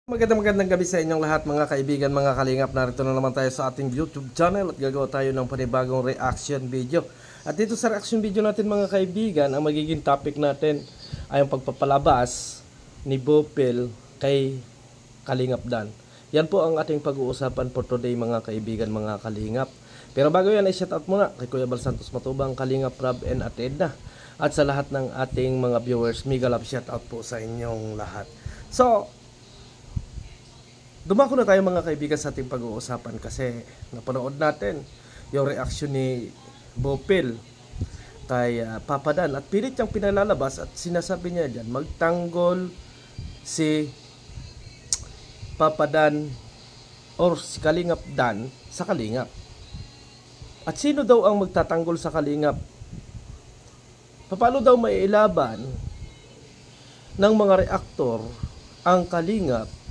Magandang gabi sa inyong lahat mga kaibigan, mga kalingap. Narito na naman tayo sa ating YouTube channel at gagawa tayo ng panibagong reaction video. At dito sa reaction video natin mga kaibigan, ang magiging topic natin ay ang pagpapalabas ni Bopel kay Kalingap Dan. Yan po ang ating pag-uusapan for today mga kaibigan, mga kalingap. Pero bago yan ay shout out muna kay Kuya Bal Santos Matubang, Kalingap Rob and Ate Edna. At sa lahat ng ating mga viewers, mega love shout out po sa inyong lahat. So, dumako na tayo mga kaibigan sa ating pag-uusapan kasi napanood natin yung reaction ni Bopel kay Papa Dan at pilit niyang pinalalabas at sinasabi niya dyan magtanggol si Papa Dan or si Kalingap Dan sa Kalingap. At sino daw ang magtatanggol sa Kalingap? Paano daw mailaban ng mga reaktor ang Kalingap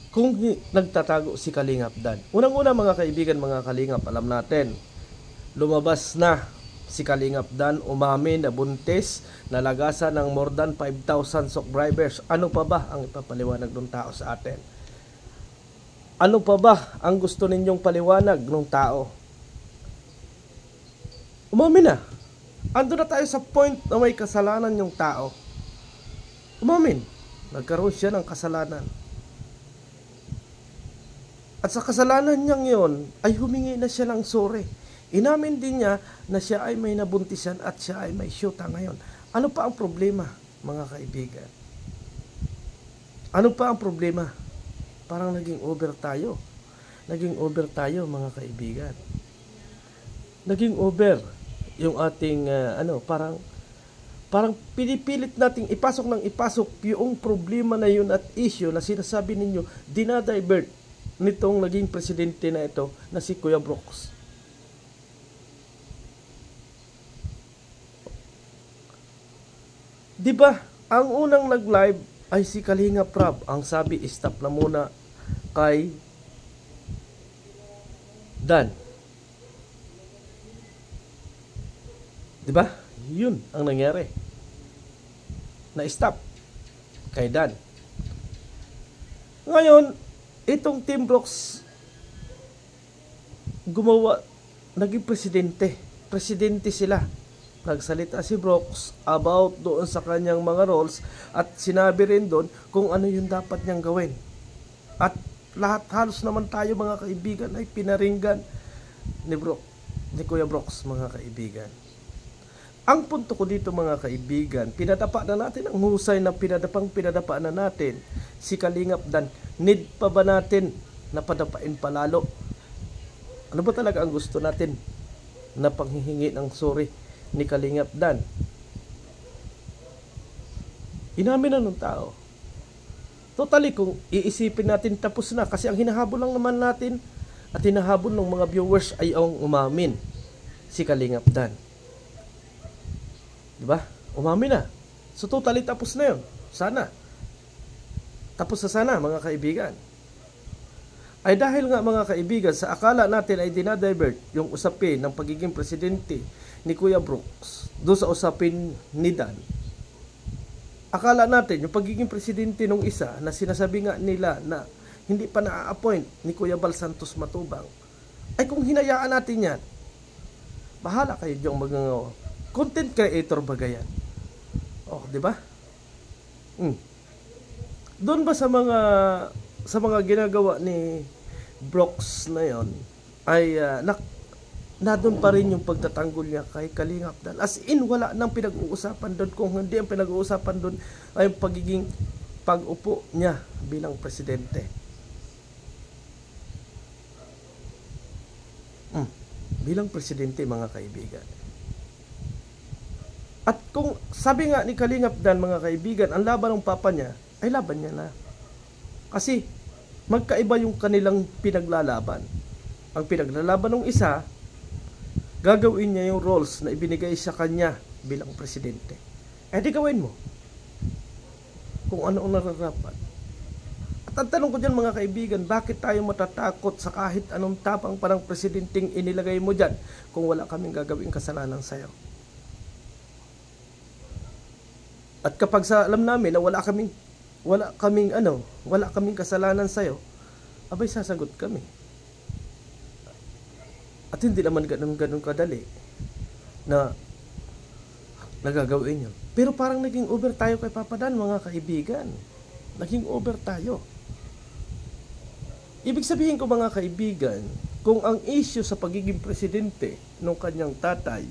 kung nagtatago si Kalingap Dan? Unang-una mga kaibigan, mga kalingap, alam natin, lumabas na si Kalingap Dan, umamin na buntis, nalagasan ng more than 5,000 subscribers. Ano pa ba ang ipapaliwanag ng tao sa atin? Ano pa ba ang gusto ninyong paliwanag ng tao? Umamin na. Ando na tayo sa point na may kasalanan yung tao. Umamin. Nagkaroon siya ng kasalanan. At sa kasalanan niyang yon ay humingi na siya ng sorry. Inamin din niya na siya ay may nabuntisan at siya ay may syuta ngayon. Ano pa ang problema, mga kaibigan? Ano pa ang problema? Parang naging over tayo. Naging over tayo, mga kaibigan. Naging over yung ating parang pinipilit nating ipasok yung problema na yun at issue na sinasabi ninyo dinadivert nitong naging presidente na ito na si Kuya Brooks. Diba, ang unang nag-live ay si Kalingap Rob. Ang sabi, stop na muna kay Dan. Diba? Yun ang nangyari. Na-stop kay Dan. Ngayon, itong Team Brooks gumawa, naging presidente. Presidente sila. Nagsalita si Brooks about doon sa kanyang mga roles at sinabi rin doon kung ano yung dapat niyang gawin. At lahat halos naman tayo mga kaibigan ay pinaringgan ni Kuya Brooks, mga kaibigan. Ang punto ko dito mga kaibigan, pinadapa na natin ang husay na pinadapa na natin si Kalingap Dan. Need pa ba natin na padapain palalo? Ano ba talaga ang gusto natin na panghihingi ng sorry ni Kalingap Dan? Inamin na ng tao. Totally, kung iisipin natin, tapos na. Kasi ang hinahabol lang naman natin at hinahabol ng mga viewers ay ang umamin si Kalingap Dan. Diba? Umamin na. So totally tapos na yun. Sana. Tapos na sana mga kaibigan. Ay dahil nga mga kaibigan, sa akala natin ay dinadivert yung usapin ng pagiging presidente ni Kuya Brooks doon sa usapin ni Dan. Akala natin yung pagiging presidente nung isa na sinasabi nga nila na hindi pa na-appoint ni Kuya Bal Santos Matubang, ay kung hinayaan natin yan, bahala kayo diyong content creator ba yan? Oh, di ba? Doon ba sa mga ginagawa ni Brooks na yon ay na doon pa rin yung pagtatanggol niya kay Kalingap Dan. As in, wala nang pinag-uusapan doon. Kung hindi ang pinag-uusapan doon ay yung pagiging pag-upo niya bilang presidente. Bilang presidente, mga kaibigan. At kung sabi nga ni Kalingap Dan, mga kaibigan, ang laban ng papa niya, ay laban niya na. Kasi magkaiba yung kanilang pinaglalaban. Ang pinaglalaban ng isa, gagawin niya yung roles na ibinigay sa kanya bilang presidente. Eh di gawin mo kung ano ang nararapat. At ang tanong ko dyan mga kaibigan, bakit tayo matatakot sa kahit anong tapang parang presidenteng inilagay mo dyan kung wala kaming gagawing kasalanan sa'yo? At kapag alam namin na wala kaming wala kaming kasalanan sa'yo, abay sasagot kami. At hindi naman ganun kadali na nagagawin yun. Pero parang naging over tayo kay Papa Dan, mga kaibigan. Naging over tayo. Ibig sabihin ko, mga kaibigan, kung ang issue sa pagiging presidente ng kanyang tatay,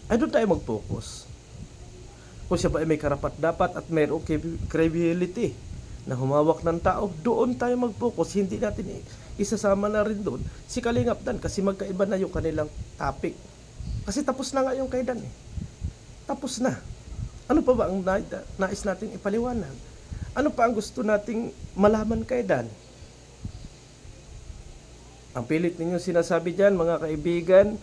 ay doon tayo mag-focus. Kung siya ba ay may karapat dapat at mayroong credibility na humawak ng tao, doon tayo mag-focus. Hindi natin isasama na rin doon si Kalingap Dan kasi magkaiba na yung kanilang topic. Kasi tapos na nga yung kay Dan eh. Tapos na. Ano pa ba ang nais nating ipaliwanag? Ano pa ang gusto nating malaman kay Dan? Ang pilit ninyo sinasabi dyan, mga kaibigan,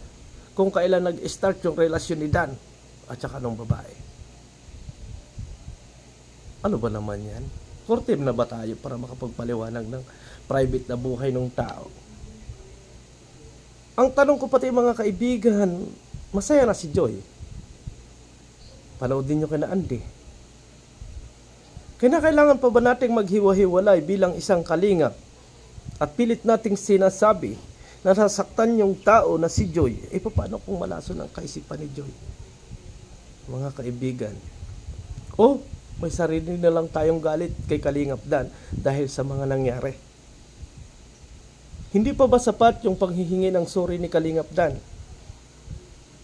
kung kailan nag-start yung relasyon ni Dan at saka nung babae. Ano ba naman yan? Kortem na ba tayo para makapagpaliwanag ng private na buhay ng tao? Ang tanong ko pati, mga kaibigan, masaya na si Joy. Panoodin nyo kina Andy. Kailangan pa ba nating maghiwa-hiwalay bilang isang kalingap at pilit nating sinasabi na nasaktan yung tao na si Joy? Paano kung malaso ng kaisipan ni Joy? Mga kaibigan, may sarili na lang tayong galit kay Kalingap Dan dahil sa mga nangyari. Hindi pa ba sapat yung panghihingi ng sorry ni Kalingap Dan?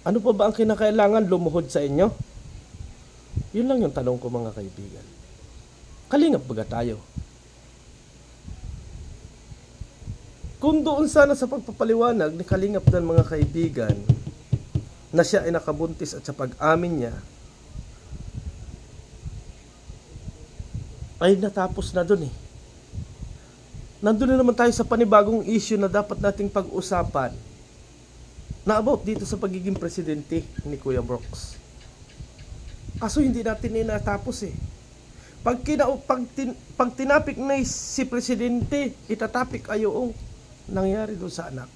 Ano pa ba ang kinakailangan lumuhod sa inyo? Yun lang yung tanong ko, mga kaibigan. Kalingap baga tayo? Kung doon sana sa pagpapaliwanag ni Kalingap Dan, mga kaibigan, na siya ay nakabuntis at sa pag-amin niya, ay natapos na dun eh. Nandun na naman tayo sa panibagong issue na dapat nating pag-usapan na about dito sa pagiging presidente ni Kuya Brooks. Kaso hindi natin natapos eh. Pag tinapik na si presidente, itatapik ay yung nangyari doon sa anak.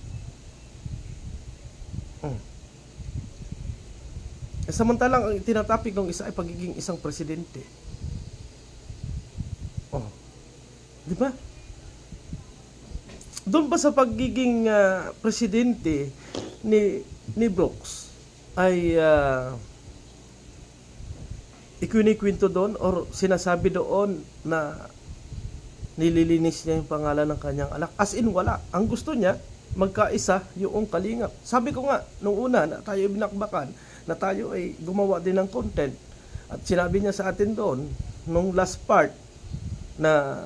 Samantalang ang tinatapik ng isa ay pagiging isang presidente. Di ba? Doon ba sa pagiging presidente ni Brooks ay ikinikwento doon or sinasabi doon na nililinis niya yung pangalan ng kanyang anak? As in, wala. Ang gusto niya, magkaisa yung Kalingap. Sabi ko nga, nung una na tayo binakbakan, na tayo ay gumawa din ng content, at sinabi niya sa atin doon, nung last part, na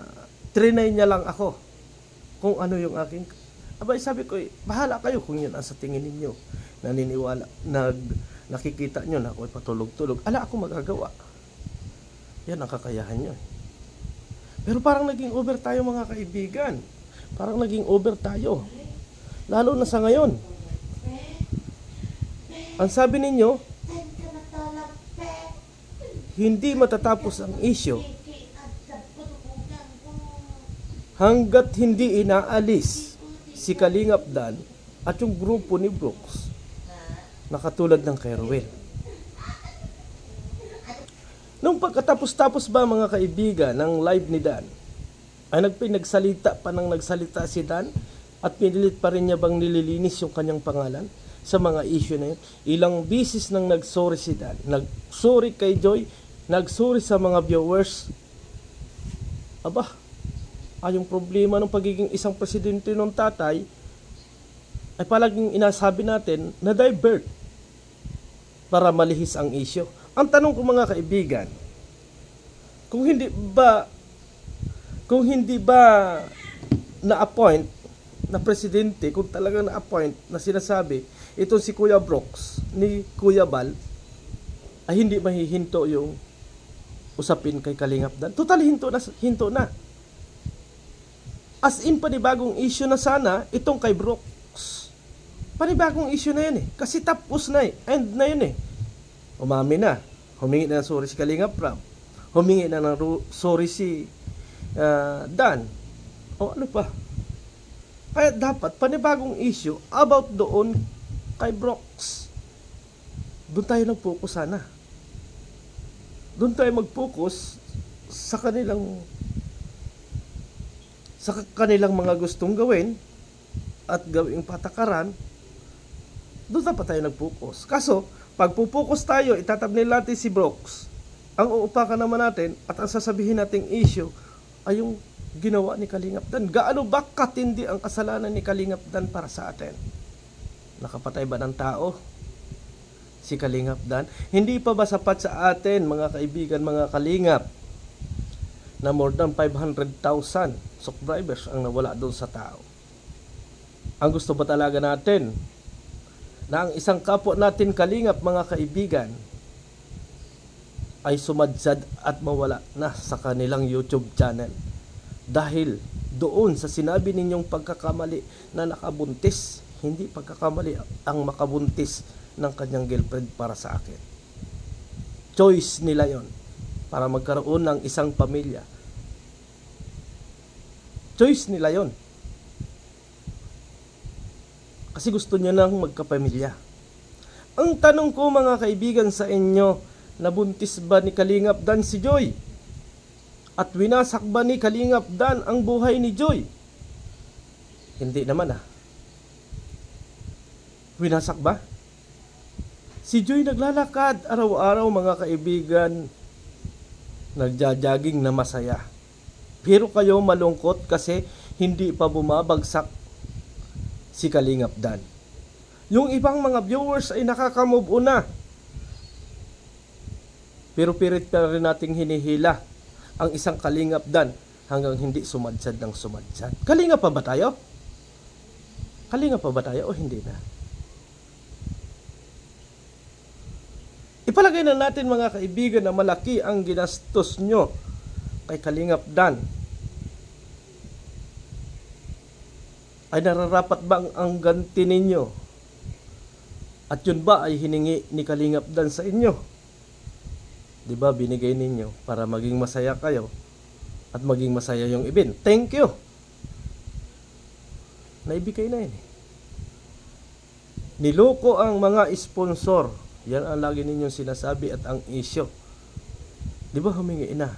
trinay niya lang ako kung ano yung aking, sabi ko, bahala kayo kung yun ang sa tingin ninyo, naniniwala, nakikita nyo na ako'y patulog-tulog, ako magagawa. Yan ang kakayahan nyo. Pero parang naging over tayo, mga kaibigan. Parang naging over tayo, lalo na sa ngayon. Ang sabi ninyo, hindi matatapos ang issue hanggat hindi inaalis si Kalingap Dan at yung grupo ni Brooks na katulad ng kay Ruel. Nung pagkatapos-tapos ba, mga kaibigan, ng live ni Dan, ay nagsalita si Dan at pinilit pa rin niya bang nililinis yung kanyang pangalan sa mga issue na yun. Ilang bisis nang nagsorry si Dan. Nagsorry kay Joy, nagsorry sa mga viewers. Yung problema ng pagiging isang presidente ng tatay ay palaging inasabi natin na divert para malihis ang issue. Ang tanong ko, mga kaibigan, kung hindi ba na-appoint na presidente, kung talagang na-appoint na sinasabi itong si Kuya Brooks ni Kuya Bal, ay hindi mahihinto yung usapin kay Kalingap Dan. Totally hinto na. As in, panibagong issue na sana itong kay Brooks. Panibagong issue na yun eh. Kasi tapos na eh. End na yun eh. Umami na. Humingi na ng sorry si Kalingap Rab. Humingi na ng sorry si Dan. Ano pa? Kaya dapat panibagong issue about doon kay Brooks. Doon tayo nag-focus sana. Doon tayo mag-focus sa kanilang mga gustong gawin at gawing patakaran, doon dapat tayo nag-focus. Kaso, pag pupokus tayo, itatabnil natin si Brooks. Ang uupakan naman natin at ang sasabihin nating issue ay yung ginawa ni Kalingap Dan. Gaano ba katindi ang kasalanan ni Kalingap Dan para sa atin? Nakapatay ba ng tao si Kalingap Dan? Hindi pa ba sapat sa atin, mga kaibigan, mga Kalingap, na more than 500,000 subscribers ang nawala doon sa tao? Ang gusto ba talaga natin na ang isang kapwa natin Kalingap, mga kaibigan, ay sumadsad at mawala na sa kanilang YouTube channel dahil doon sa sinabi ninyong pagkakamali na nakabuntis? Hindi pagkakamali ang makabuntis ng kanyang girlfriend para sa akin. Choice nila yon para magkaroon ng isang pamilya. Choice nila yon kasi gusto niya nang magkapamilya. Ang tanong ko, mga kaibigan, sa inyo, nabuntis ba ni Kalingap Dan si Joy? At winasak ba ni Kalingap Dan ang buhay ni Joy? Hindi naman Winasak ba? Si Joy naglalakad araw-araw, mga kaibigan, nagja-jogging na masaya. Pero kayo malungkot kasi hindi pa bumabagsak si Kalingap Dan. Yung ibang mga viewers ay nakakamove on na. Pero pilit pa rin nating hinihila ang isang Kalingap Dan hanggang hindi sumadsad ng sumadsad. Kalingap pa ba tayo? Kalingap pa ba tayo o hindi na? Ipalagay na natin, mga kaibigan, na malaki ang ginastos nyo kay Kalingap Dan. Ay nararapat ba ang ganti ninyo? At yun ba ay hiningi ni Kalingap Dan sa inyo? Diba binigay ninyo para maging masaya kayo at maging masaya yung event? Thank you! Naibigay na yun. Niloko ang mga sponsor. Yan ang lagi ninyong sinasabi at ang issue. Diba humingi na?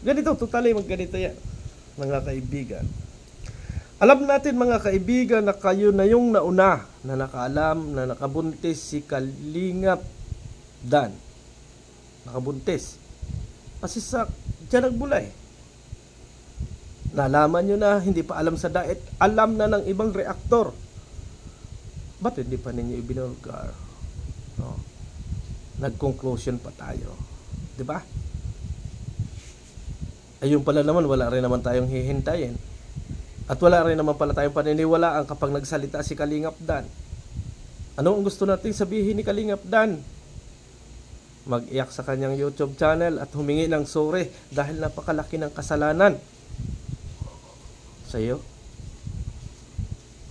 Ganito, totally magganito yan, mga kaibigan. Alam natin, mga kaibigan, na kayo na yung nauna na nakaalam na nakabuntis si Kalingap Dan. Nakabuntis. Kasi sa dyan nagbulay. Nalaman nyo na, hindi pa alam sa diet. Alam na ng ibang reaktor. Ba't hindi pa ninyo ibinulgar? No. Nag-conclusion pa tayo. Diba? Ayun pala naman, wala rin naman tayong hihintayin. At wala rin naman pala tayong paniniwalaan kapag nagsalita si Kalingap Dan. Ano ang gusto nating sabihin ni Kalingap Dan? Mag-iyak sa kanyang YouTube channel at humingi ng sorry dahil napakalaki ng kasalanan sa iyo.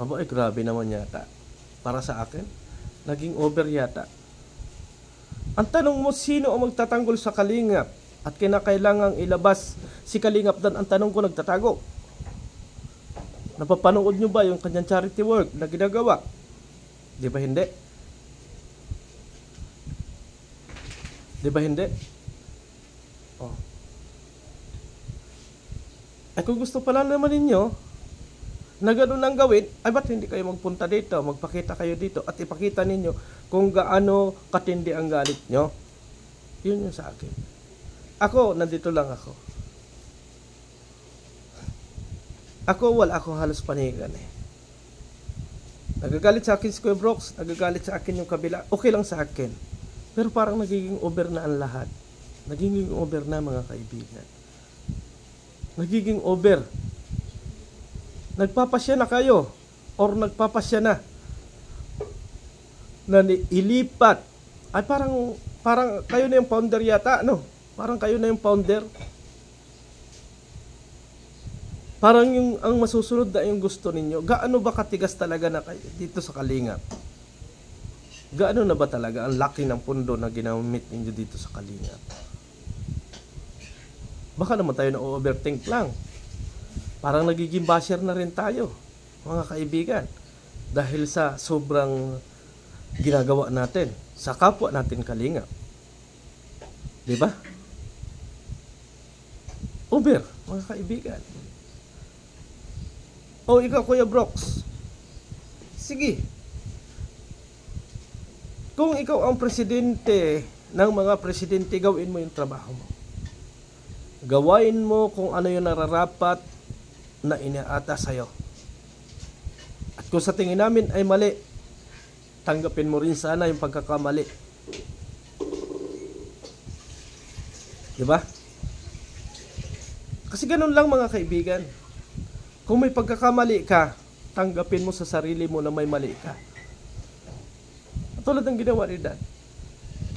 Aba, grabe naman yata. Para sa akin, naging over yata. Ang tanong mo, sino ang magtatanggol sa Kalingap at kinakailangang ilabas si Kalingap Dan? Ang tanong ko, nagtatago. Napapanood nyo ba yung kanyang charity work na ginagawa? Di ba hindi? Di ba hindi? Oh. Ay kung gusto pala naman ninyo na gano'n ang gawin, ay ba't hindi kayo magpunta dito, magpakita kayo dito at ipakita ninyo kung gaano katindi ang galit nyo? Yun yung sa akin. Ako, nandito lang ako. Ako, wala akong halos panigan eh. Nagagalit sa akin si Kuya Brooks, nagagalit sa akin yung kabila, okay lang sa akin. Pero parang nagiging over na ang lahat. Nagiging over na, mga kaibigan. Nagiging over. Nagpapasya na kayo or nagpapasya na ilipat. Ay parang kayo na yung founder yata, no? Parang kayo na yung founder. Parang yung ang masusunod na yung gusto ninyo. Gaano ba katigas talaga na kayo dito sa Kalingap? Gaano na ba talaga ang laki ng pundo na ginamit ninyo dito sa Kalingap? Baka naman tayo na overthink lang. Parang nagiging basher na rin tayo, mga kaibigan. Dahil sa sobrang ginagawa natin sa kapwa natin Kalingap. Diba? Uber, mga kaibigan. O ikaw, Kuya Brooks, sige, kung ikaw ang presidente ng mga presidente, gawin mo yung trabaho mo. Gawain mo kung ano yung nararapat na inaata sa'yo. At kung sa tingin namin ay mali, tanggapin mo rin sana yung pagkakamali. Diba? Kasi ganun lang mga kaibigan. Kung may pagkakamali ka, tanggapin mo sa sarili mo na may mali ka. At tulad ng ginawa ni Dan,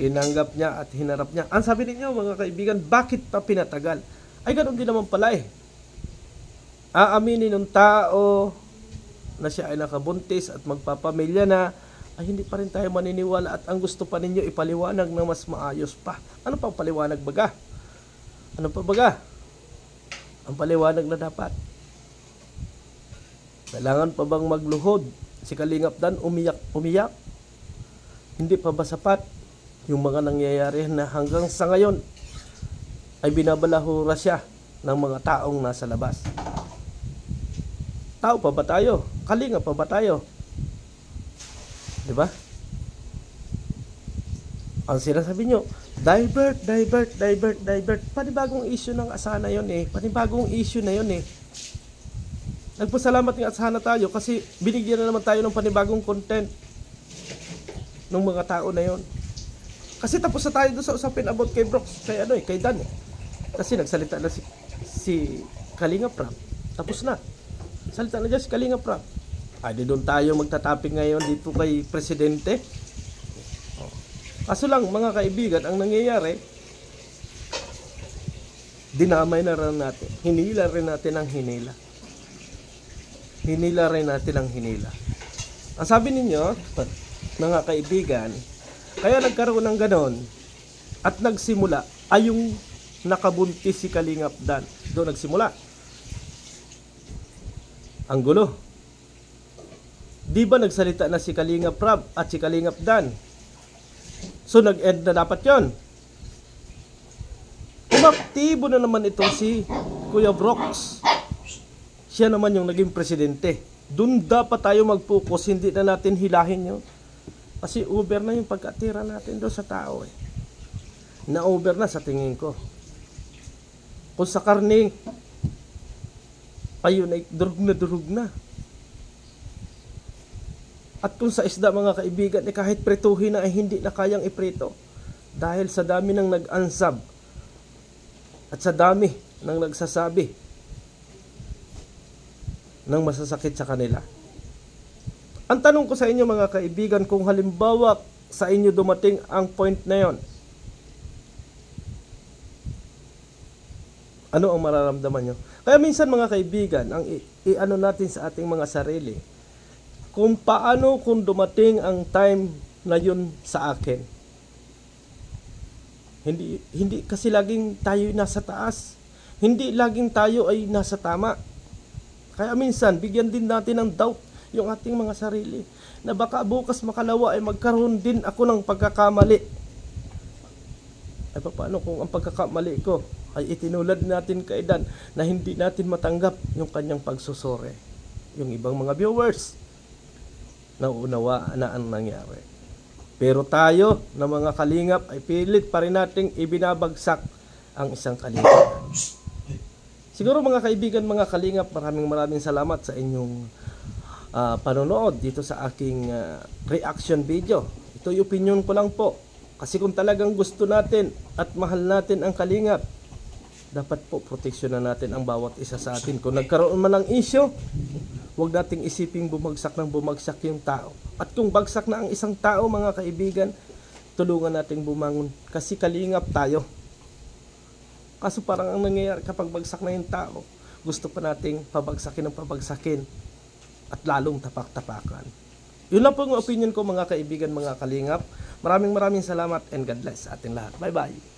tinanggap niya at hinarap niya. Ang sabi ninyo mga kaibigan, bakit pa pinatagal? Ay ganun din naman pala eh. Aaminin ng tao na siya ay nakabuntis at magpapamilya na, ay hindi pa rin tayo maniniwala at ang gusto pa ninyo ipaliwanag na mas maayos pa. Ano pang paliwanag baga? Ano pa baga? Ang paliwanag na dapat. Kailangan pa bang magluhod? Si Kalingap Dan umiyak. Hindi pa ba sapat yung mga nangyayari na hanggang sa ngayon ay binabalahura siya ng mga taong nasa labas? Tao pa ba tayo? Kalingap pa ba tayo? Diba? Ang sinasabi nyo, divert. Panibagong issue ng Asana yon eh. Panibagong issue na yon eh. Nagpasalamat ng Asana tayo kasi binigyan na naman tayo ng panibagong content ng mga tao na yon. Kasi tapos na tayo doon sa usapin about kay Brooks, kay kay Dan eh. Kasi nagsalita na si Kalingap Rap. Tapos na. Salita na dyan si Kalingap Rap. Ay, doon tayo magtataping ngayon dito kay Presidente. Kaso lang mga kaibigan, ang nangyayari, dinamay na rin natin. Hinila rin natin ang hinila. Hinila rin natin ang hinila. Ang sabi ninyo, mga kaibigan, kaya nagkaroon ng ganon at nagsimula ay yung nakabuntis si Kalingap Dan. Doon nagsimula. Ang gulo. Di ba nagsalita na si Kalingap Rab at si Kalingap Dan? So nag-end na dapat yon. Umaktibo na naman ito si Kuya Brooks. Siya naman yung naging presidente. Doon dapat tayo mag-focus, hindi na natin hilahin yun. Kasi over na yung pagkatira natin doon sa tao eh. Na-over na sa tingin ko. Kung sa karne, ayun ay durug na. At kung sa isda mga kaibigan, eh kahit pretuhin na ay hindi na kayang iprito. Dahil sa dami ng nag-ansab at sa dami ng nagsasabi ng masasakit sa kanila. Ang tanong ko sa inyo mga kaibigan, kung halimbawa sa inyo dumating ang point na yon, ano ang mararamdaman nyo? Kaya minsan mga kaibigan, ang i-ano natin sa ating mga sarili, kung paano kung dumating ang time na yun sa akin. Hindi kasi laging tayo nasa taas. Hindi laging tayo ay nasa tama. Kaya minsan, bigyan din natin ng doubt yung ating mga sarili. Na baka bukas makalawa ay magkaroon din ako ng pagkakamali. Ay paano kung ang pagkakamali ko ay itinulad natin kay Dan na hindi natin matanggap yung kanyang pagsusore. Yung ibang mga viewers, nauunawa na ang nangyari. Pero tayo na mga kalingap ay pilit pa rin nating ibinabagsak ang isang kalingap. Siguro mga kaibigan, mga kalingap, maraming salamat sa inyong panonood dito sa aking reaction video. Ito yung opinion ko lang po. Kasi kung talagang gusto natin at mahal natin ang kalingap, dapat po proteksyonan natin ang bawat isa sa atin. Kung nagkaroon man ng issue, huwag nating isiping bumagsak yung tao. At kung bagsak na ang isang tao mga kaibigan, tulungan nating bumangon kasi kalingap tayo. Kaso parang ang nangyayari kapag bagsak na yung tao, gusto pa nating pabagsakin at lalong tapak-tapakan. Yun lang po ang opinion ko mga kaibigan, mga kalingap. Maraming salamat and God bless sa ating lahat. Bye-bye.